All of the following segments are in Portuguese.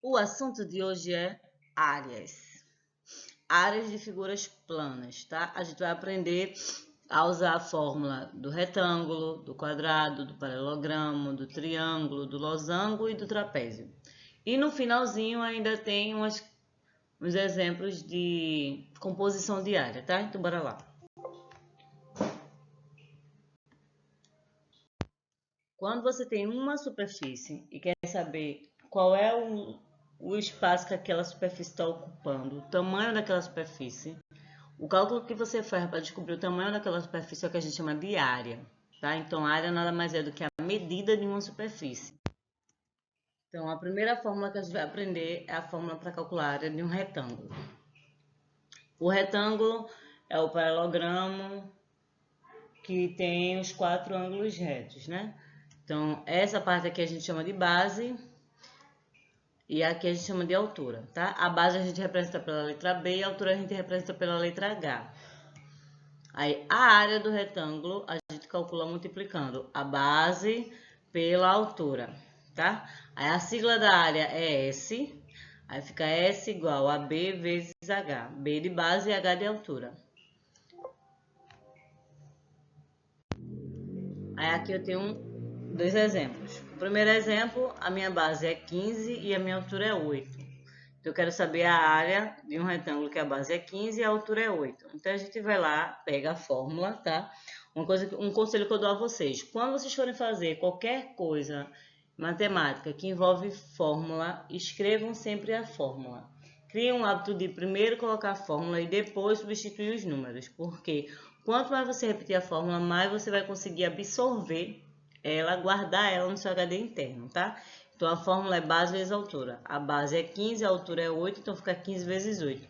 O assunto de hoje é áreas. Áreas de figuras planas, tá? A gente vai aprender a usar a fórmula do retângulo, do quadrado, do paralelogramo, do triângulo, do losango e do trapézio. E no finalzinho ainda tem uns exemplos de composição de área, tá? Então bora lá. Quando você tem uma superfície e quer saber qual é o espaço que aquela superfície está ocupando, o tamanho daquela superfície, o cálculo que você faz para descobrir o tamanho daquela superfície é o que a gente chama de área, tá? Então, a área nada mais é do que a medida de uma superfície. Então, a primeira fórmula que a gente vai aprender é a fórmula para calcular a área de um retângulo. O retângulo é o paralelogramo que tem os 4 ângulos retos, né? Então, essa parte aqui a gente chama de base e aqui a gente chama de altura, tá? A base a gente representa pela letra B e a altura a gente representa pela letra H. Aí, a área do retângulo a gente calcula multiplicando a base pela altura, tá? Aí, a sigla da área é S, aí fica S igual a B vezes H. B de base e H de altura. Aí, aqui eu tenho dois exemplos. O primeiro exemplo, a minha base é 15 e a minha altura é 8. Então, eu quero saber a área de um retângulo que a base é 15 e a altura é 8. Então, a gente vai lá, pega a fórmula, tá? Um conselho que eu dou a vocês. Quando vocês forem fazer qualquer coisa matemática que envolve fórmula, escrevam sempre a fórmula. Criem um hábito de primeiro colocar a fórmula e depois substituir os números. Porque quanto mais você repetir a fórmula, mais você vai conseguir absorver ela, guardar ela no seu HD interno, tá? Então, a fórmula é base vezes altura. A base é 15, a altura é 8, então fica 15 vezes 8.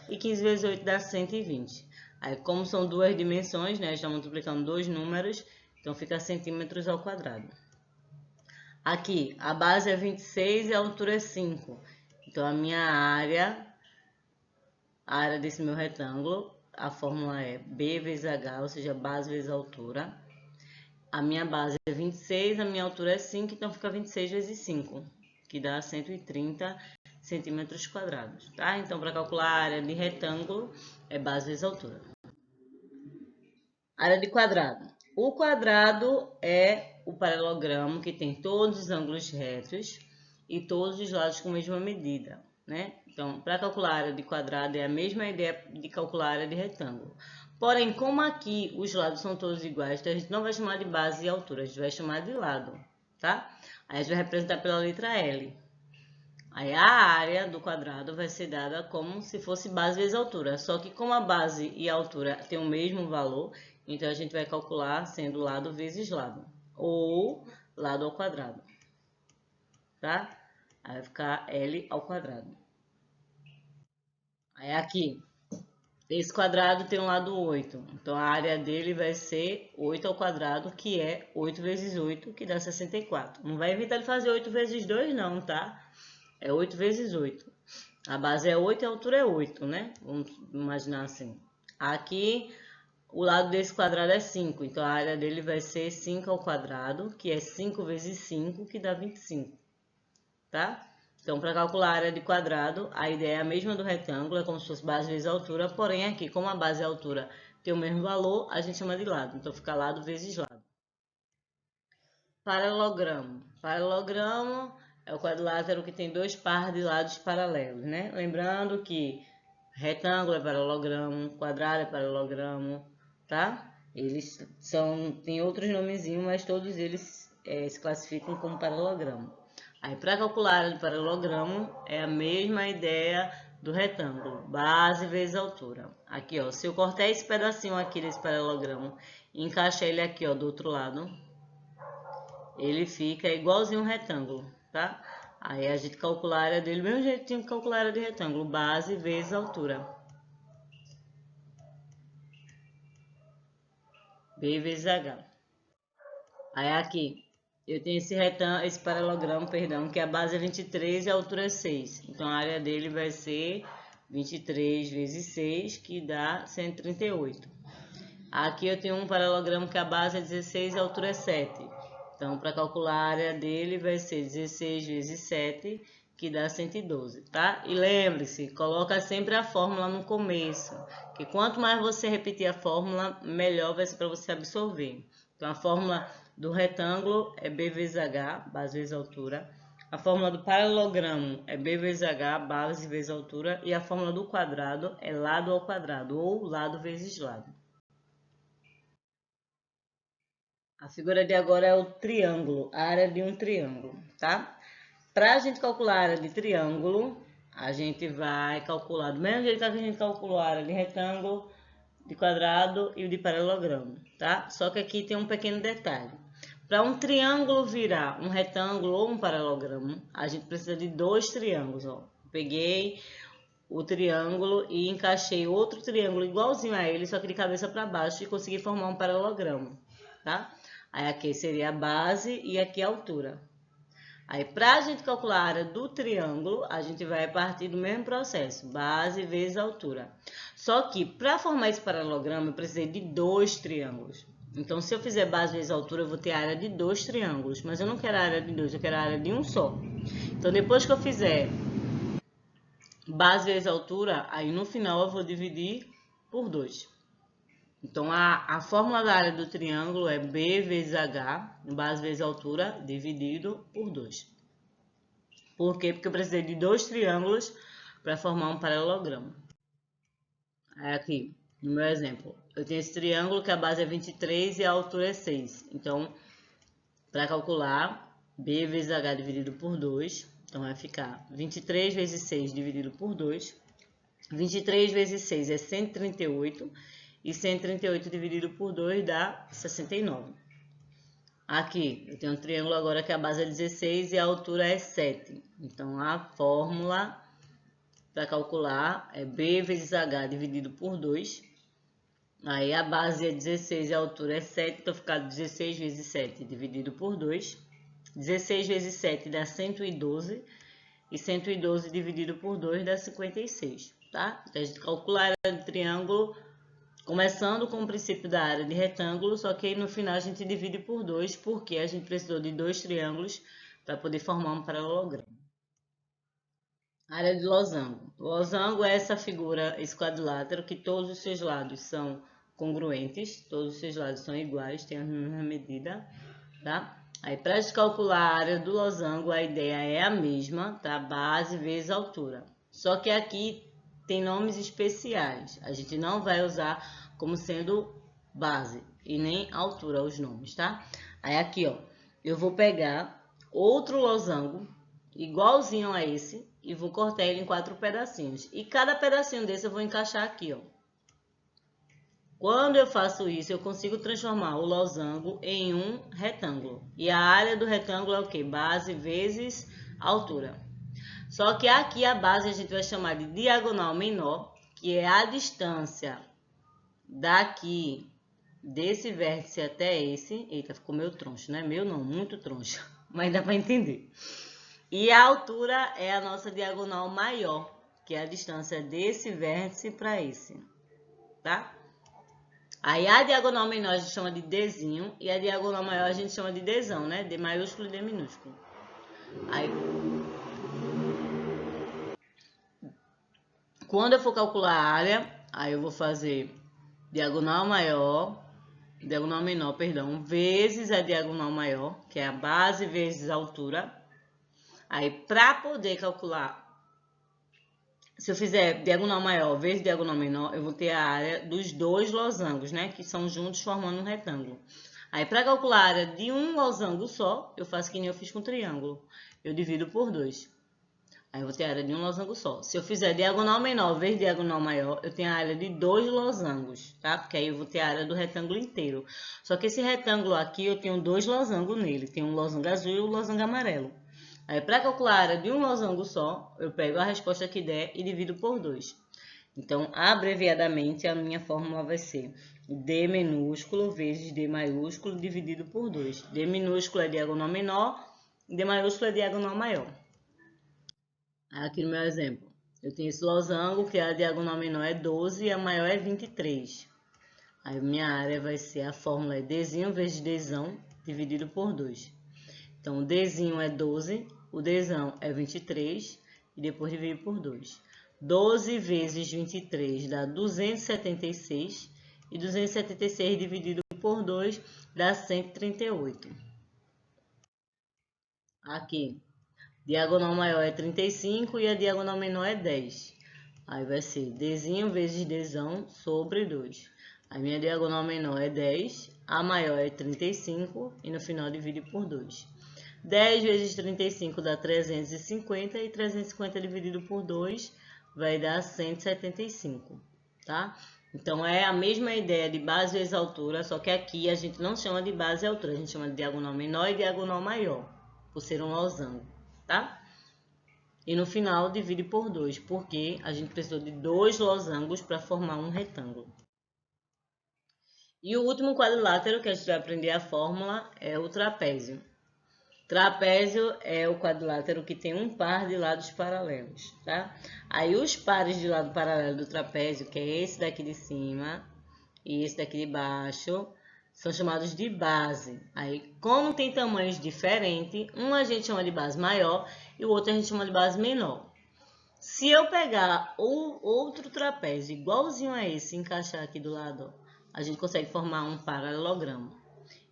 E 15 vezes 8 dá 120. Aí, como são duas dimensões, né? Está multiplicando dois números, então fica centímetros ao quadrado. Aqui, a base é 26 e a altura é 5. Então, a minha área desse meu retângulo, a fórmula é B vezes H, ou seja, base vezes altura. A minha base é 26, a minha altura é 5, então fica 26 vezes 5, que dá 130 centímetros quadrados, tá? Então, para calcular a área de retângulo, é base vezes altura. Área de quadrado. O quadrado é o paralelogramo que tem todos os ângulos retos e todos os lados com a mesma medida, né? Então, para calcular a área de quadrado é a mesma ideia de calcular a área de retângulo. Porém, como aqui os lados são todos iguais, então a gente não vai chamar de base e altura, a gente vai chamar de lado, tá? Aí a gente vai representar pela letra L. Aí a área do quadrado vai ser dada como se fosse base vezes altura. Só que como a base e a altura têm o mesmo valor, então a gente vai calcular sendo lado vezes lado. Ou lado ao quadrado. Tá? Aí vai ficar L ao quadrado. Aí aqui, esse quadrado tem um lado 8. Então, a área dele vai ser 8 ao quadrado, que é 8 vezes 8, que dá 64. Não vai inventar de fazer 8 vezes 2, não, tá? É 8 vezes 8. A base é 8 e a altura é 8, né? Vamos imaginar assim. Aqui, o lado desse quadrado é 5. Então, a área dele vai ser 5 ao quadrado, que é 5 vezes 5, que dá 25. Tá? Então, para calcular a área de quadrado, a ideia é a mesma do retângulo, é como se fosse base vezes altura, porém aqui, como a base e a altura tem o mesmo valor, a gente chama de lado. Então, fica lado vezes lado. Paralelogramo. Paralelogramo é o quadrilátero que tem dois pares de lados paralelos, né? Lembrando que retângulo é paralelogramo, quadrado é paralelogramo, tá? Eles tem outros nomezinhos, mas todos eles se classificam como paralelogramo. Aí, para calcular a área do paralelogramo, é a mesma ideia do retângulo, base vezes altura. Aqui, ó, se eu cortar esse pedacinho aqui desse paralelogramo e encaixar ele aqui, ó, do outro lado, ele fica igualzinho um retângulo, tá? Aí a gente calcula a área dele do mesmo jeitinho que calcular a área de retângulo, base vezes altura. B vezes H. Aí aqui, eu tenho esse paralelogramo, perdão, que a base é 23 e a altura é 6. Então, a área dele vai ser 23 vezes 6, que dá 138. Aqui eu tenho um paralelogramo que a base é 16 e a altura é 7. Então, para calcular a área dele vai ser 16 vezes 7, que dá 112, tá? E lembre-se, coloca sempre a fórmula no começo, que quanto mais você repetir a fórmula, melhor vai ser para você absorver. Então, a fórmula do retângulo é B vezes H, base vezes altura. A fórmula do paralelogramo é B vezes H, base vezes altura. E a fórmula do quadrado é lado ao quadrado, ou lado vezes lado. A figura de agora é o triângulo, a área de um triângulo, tá? Para a gente calcular a área de triângulo, a gente vai calcular do mesmo jeito que a gente calculou a área de retângulo, de quadrado e o de paralelogramo, tá? Só que aqui tem um pequeno detalhe. Para um triângulo virar um retângulo ou um paralelogramo, a gente precisa de dois triângulos, ó. Peguei o triângulo e encaixei outro triângulo igualzinho a ele, só que de cabeça para baixo, e consegui formar um paralelogramo, tá? Aí aqui seria a base e aqui a altura. Aí, para a gente calcular a área do triângulo, a gente vai partir do mesmo processo, base vezes altura. Só que, para formar esse paralelogramo, eu precisei de dois triângulos. Então, se eu fizer base vezes altura, eu vou ter a área de dois triângulos. Mas eu não quero a área de dois, eu quero a área de um só. Então, depois que eu fizer base vezes altura, aí no final eu vou dividir por 2. Então, a fórmula da área do triângulo é B vezes H, base vezes altura, dividido por 2. Por quê? Porque eu precisei de dois triângulos para formar um paralelogramo. Aí aqui, no meu exemplo, eu tenho esse triângulo que a base é 23 e a altura é 6. Então, para calcular, B vezes H dividido por 2, então vai ficar 23 vezes 6 dividido por 2. 23 vezes 6 é 138. E 138 dividido por 2 dá 69. Aqui, eu tenho um triângulo agora que a base é 16 e a altura é 7. Então, a fórmula para calcular é B vezes H dividido por 2. Aí, a base é 16 e a altura é 7. Então, fica 16 vezes 7 dividido por 2. 16 vezes 7 dá 112. E 112 dividido por 2 dá 56, tá? Então, a gente calcula a área do triângulo começando com o princípio da área de retângulo, só que aí no final a gente divide por 2, porque a gente precisou de dois triângulos para poder formar um paralelogramo. Área de losango. Losango é essa figura, esse quadrilátero, que todos os seus lados são congruentes, todos os seus lados são iguais, têm a mesma medida, tá? Aí, para a gente calcular a área do losango, a ideia é a mesma, tá? Base vezes altura. Só que aqui tem nomes especiais. A gente não vai usar como sendo base e nem altura os nomes, tá? Aí aqui, ó, eu vou pegar outro losango igualzinho a esse e vou cortar ele em 4 pedacinhos. E cada pedacinho desse eu vou encaixar aqui, ó. Quando eu faço isso, eu consigo transformar o losango em um retângulo. E a área do retângulo é o quê? Base vezes altura. Só que aqui a base a gente vai chamar de diagonal menor, que é a distância daqui, desse vértice até esse. Eita, ficou meio troncho, né? Meu não, muito troncho, mas dá para entender. E a altura é a nossa diagonal maior, que é a distância desse vértice para esse, tá? Aí a diagonal menor a gente chama de Dzinho e a diagonal maior a gente chama de Dzão, né? D maiúsculo e D minúsculo. Aí, quando eu for calcular a área, aí eu vou fazer diagonal maior, diagonal menor, perdão, vezes a diagonal maior, que é a base vezes a altura. Aí, para poder calcular, se eu fizer diagonal maior vezes diagonal menor, eu vou ter a área dos dois losangos, né? Que são juntos formando um retângulo. Aí, para calcular a área de um losango só, eu faço que nem eu fiz com o triângulo. Eu divido por 2. Aí, eu vou ter a área de um losango só. Se eu fizer diagonal menor vezes diagonal maior, eu tenho a área de dois losangos, tá? Porque aí eu vou ter a área do retângulo inteiro. Só que esse retângulo aqui, eu tenho dois losangos nele. Tem um losango azul e um losango amarelo. Aí, para calcular a área de um losango só, eu pego a resposta que der e divido por 2. Então, abreviadamente, a minha fórmula vai ser D minúsculo vezes D maiúsculo dividido por 2. D minúsculo é diagonal menor, D maiúsculo é diagonal maior. Aqui no meu exemplo, eu tenho esse losango, que a diagonal menor é 12 e a maior é 23. Aí, minha área vai ser, a fórmula é Dzinho vezes Dzão, dividido por 2. Então, o Dzinho é 12, o Dzão é 23 e depois dividido por 2. 12 vezes 23 dá 276 e 276 dividido por 2 dá 138. Aqui, diagonal maior é 35 e a diagonal menor é 10. Aí vai ser Dzinho vezes Dzão sobre 2. A minha diagonal menor é 10, a maior é 35 e no final divide por 2. 10 vezes 35 dá 350 e 350 dividido por 2 vai dar 175, tá? Então, é a mesma ideia de base vezes altura, só que aqui a gente não chama de base e altura, a gente chama de diagonal menor e diagonal maior, por ser um losango, tá? E no final divide por 2, porque a gente precisou de 2 losangos para formar um retângulo. E o último quadrilátero que a gente vai aprender a fórmula é o trapézio. Trapézio é o quadrilátero que tem um par de lados paralelos, tá? Aí os pares de lado paralelo do trapézio, que é esse daqui de cima e esse daqui de baixo, são chamados de base. Aí, como tem tamanhos diferentes, um a gente chama de base maior e o outro a gente chama de base menor. Se eu pegar outro trapézio igualzinho a esse e encaixar aqui do lado, ó, a gente consegue formar um paralelogramo.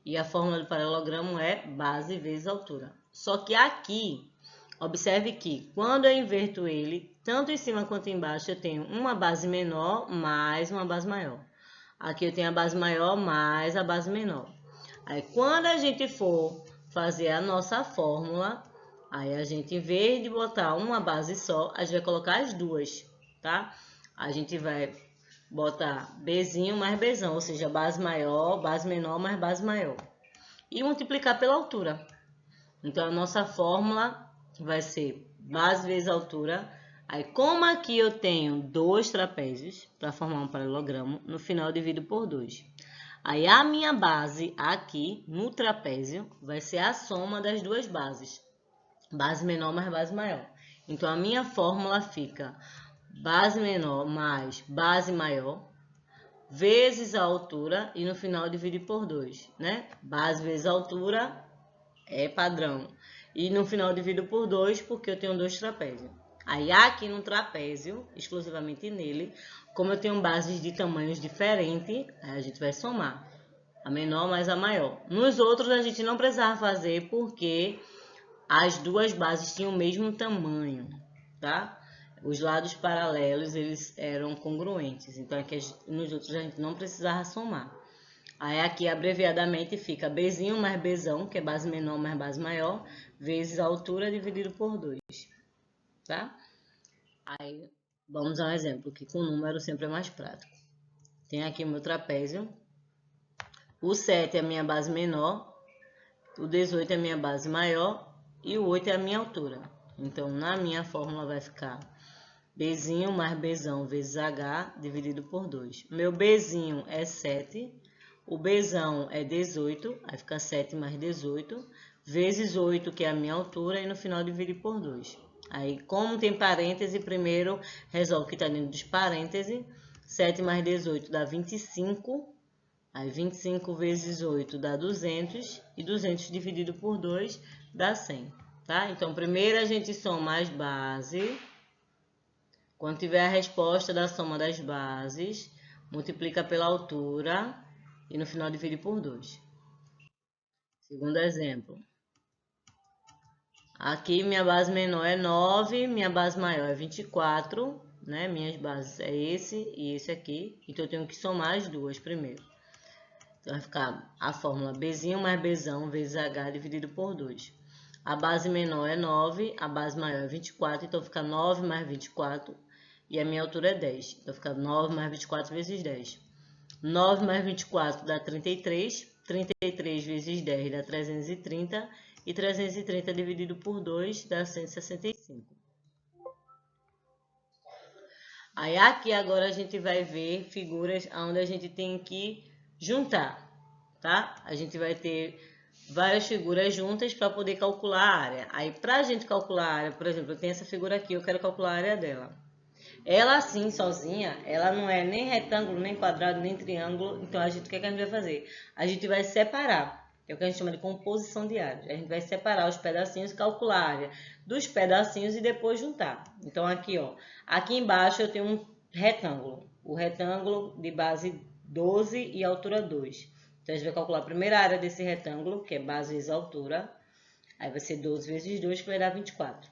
E a fórmula do paralelogramo é base vezes altura. Só que aqui, observe que quando eu inverto ele, tanto em cima quanto embaixo, eu tenho uma base menor mais uma base maior. Aqui eu tenho a base maior mais a base menor. Aí, quando a gente for fazer a nossa fórmula, aí a gente, em vez de botar uma base só, a gente vai colocar as duas, tá? A gente vai botar Bzinho mais Bzão, ou seja, base maior, base menor mais base maior. E multiplicar pela altura. Então, a nossa fórmula vai ser base vezes altura. Aí, como aqui eu tenho 2 trapézios para formar um paralelogramo, no final eu divido por 2. Aí, a minha base aqui no trapézio vai ser a soma das duas bases. Base menor mais base maior. Então, a minha fórmula fica base menor mais base maior vezes a altura e no final dividir por 2, né? Base vezes altura é padrão. E no final divido por 2 porque eu tenho 2 trapézios. Aí aqui no trapézio, exclusivamente nele, como eu tenho bases de tamanhos diferentes, a gente vai somar a menor mais a maior. Nos outros a gente não precisava fazer porque as duas bases tinham o mesmo tamanho, tá? Os lados paralelos, eles eram congruentes. Então, aqui nos outros a gente não precisava somar. Aí, aqui, abreviadamente, fica Bzinho mais Bzão, que é base menor mais base maior, vezes a altura dividido por 2, tá? Aí, vamos a um exemplo, que com número sempre é mais prático. Tem aqui o meu trapézio. O 7 é a minha base menor, o 18 é a minha base maior e o 8 é a minha altura. Então, na minha fórmula vai ficar Bzinho mais Bzão vezes H dividido por 2. Meu Bzinho é 7, o Bzão é 18, aí fica 7 mais 18, vezes 8, que é a minha altura, e no final divide por 2. Aí, como tem parêntese, primeiro resolve o que está dentro dos parênteses. 7 mais 18 dá 25, aí 25 vezes 8 dá 200, e 200 dividido por 2 dá 100, tá? Então, primeiro a gente soma as bases. Quando tiver a resposta da soma das bases, multiplica pela altura e no final divide por 2. Segundo exemplo. Aqui minha base menor é 9, minha base maior é 24, né? Minhas bases é esse e esse aqui. Então, eu tenho que somar as duas primeiro. Então, vai ficar a fórmula Bzinho mais Bzão vezes H dividido por 2. A base menor é 9, a base maior é 24, então fica 9 mais 24. E a minha altura é 10. Então, fica 9 mais 24 vezes 10. 9 mais 24 dá 33. 33 vezes 10 dá 330. E 330 dividido por 2 dá 165. Aí, aqui agora a gente vai ver figuras onde a gente tem que juntar, tá? A gente vai ter várias figuras juntas para poder calcular a área. Aí, para a gente calcular a área, por exemplo, eu tenho essa figura aqui, eu quero calcular a área dela. Ela assim, sozinha, ela não é nem retângulo, nem quadrado, nem triângulo. Então, o que a gente vai fazer? A gente vai separar. que é o que a gente chama de composição de áreas. A gente vai separar os pedacinhos, calcular a área dos pedacinhos e depois juntar. Então aqui, ó, aqui embaixo eu tenho um retângulo, o retângulo de base 12 e altura 2. Então a gente vai calcular a primeira área desse retângulo, que é base vezes altura, aí vai ser 12 vezes 2, que vai dar 24.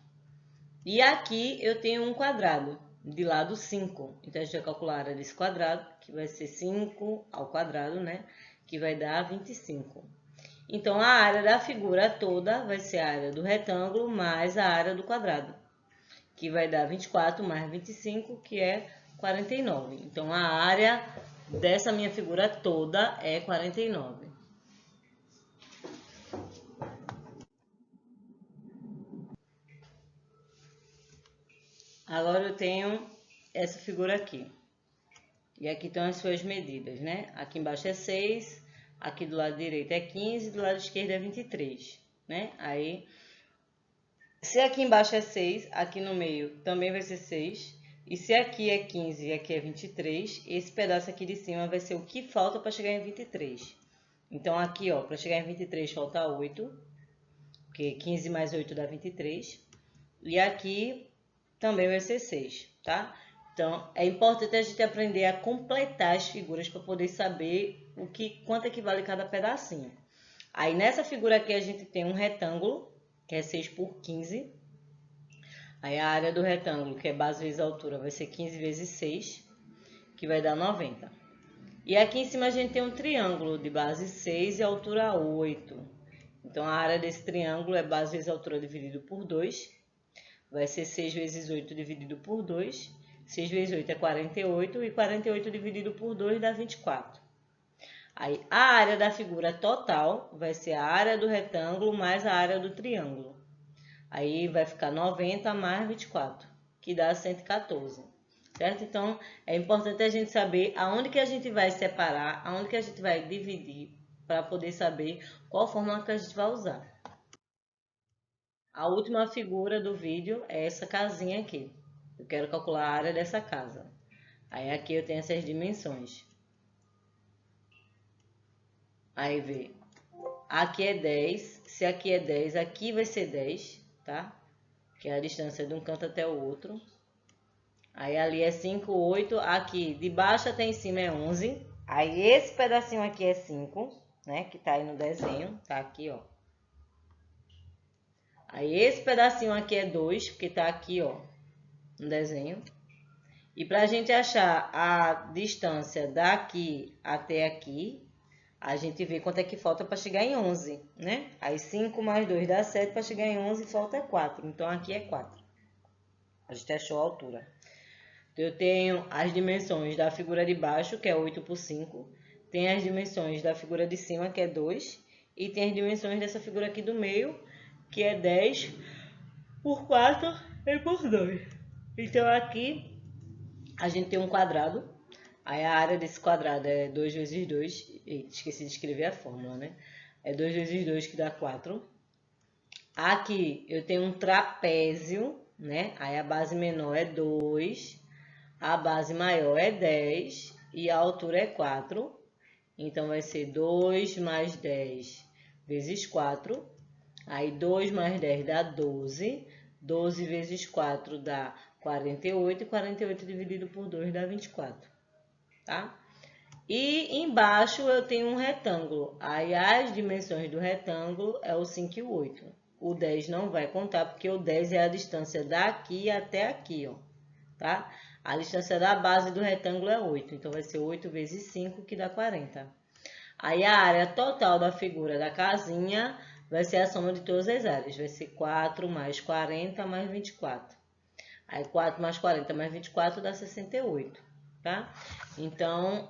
E aqui eu tenho um quadrado, de lado 5. Então, a gente vai calcular a área desse quadrado, que vai ser 5 ao quadrado, né? Que vai dar 25. Então, a área da figura toda vai ser a área do retângulo mais a área do quadrado, que vai dar 24 mais 25, que é 49. Então, a área dessa minha figura toda é 49. Agora eu tenho essa figura aqui. E aqui estão as suas medidas, né? Aqui embaixo é 6, aqui do lado direito é 15, do lado esquerdo é 23, né? Aí, se aqui embaixo é 6, aqui no meio também vai ser 6. E se aqui é 15 e aqui é 23, esse pedaço aqui de cima vai ser o que falta para chegar em 23. Então, aqui, ó, para chegar em 23 falta 8, porque 15 mais 8 dá 23. E aqui também vai ser 6, tá? Então, é importante a gente aprender a completar as figuras para poder saber quanto equivale cada pedacinho. Aí, nessa figura aqui, a gente tem um retângulo, que é 6 por 15. Aí, a área do retângulo, que é base vezes altura, vai ser 15 vezes 6, que vai dar 90. E aqui em cima a gente tem um triângulo de base 6 e altura 8. Então, a área desse triângulo é base vezes altura dividido por 2. Vai ser 6 vezes 8 dividido por 2. 6 vezes 8 é 48 e 48 dividido por 2 dá 24. Aí, a área da figura total vai ser a área do retângulo mais a área do triângulo. Aí, vai ficar 90 mais 24, que dá 114, certo? Então, é importante a gente saber aonde que a gente vai separar, aonde que a gente vai dividir, para poder saber qual fórmula que a gente vai usar. A última figura do vídeo é essa casinha aqui. Eu quero calcular a área dessa casa. Aí aqui eu tenho essas dimensões. Aí vê, aqui é 10, se aqui é 10, aqui vai ser 10, tá? Que é a distância de um canto até o outro. Aí ali é 5, 8, aqui de baixo até em cima é 11. Aí esse pedacinho aqui é 5, né? Que tá aí no desenho, tá aqui, ó. Aí esse pedacinho aqui é 2, porque tá aqui, ó, no desenho. E para a gente achar a distância daqui até aqui, a gente vê quanto é que falta para chegar em 11, né? Aí 5 mais 2 dá 7, para chegar em 11 falta 4. Então, aqui é 4. A gente achou a altura. Então, eu tenho as dimensões da figura de baixo, que é 8 por 5. Tem as dimensões da figura de cima, que é 2. E tem as dimensões dessa figura aqui do meio, que é 10 por 4 e por 2. Então, aqui a gente tem um quadrado, aí a área desse quadrado é 2 vezes 2, esqueci de escrever a fórmula, né? É 2 vezes 2 que dá 4. Aqui eu tenho um trapézio, né? Aí a base menor é 2, a base maior é 10 e a altura é 4. Então vai ser 2 mais 10 vezes 4. Aí 2 mais 10 dá 12. 12 vezes 4 dá 48, e 48 dividido por 2 dá 24, tá? E embaixo eu tenho um retângulo, aí as dimensões do retângulo é o 5 e o 8. O 10 não vai contar, porque o 10 é a distância daqui até aqui, ó, tá? A distância da base do retângulo é 8, então vai ser 8 vezes 5, que dá 40. Aí a área total da figura da casinha vai ser a soma de todas as áreas, vai ser 4 mais 40 mais 24. Aí 4 mais 40 mais 24 dá 68, tá? Então,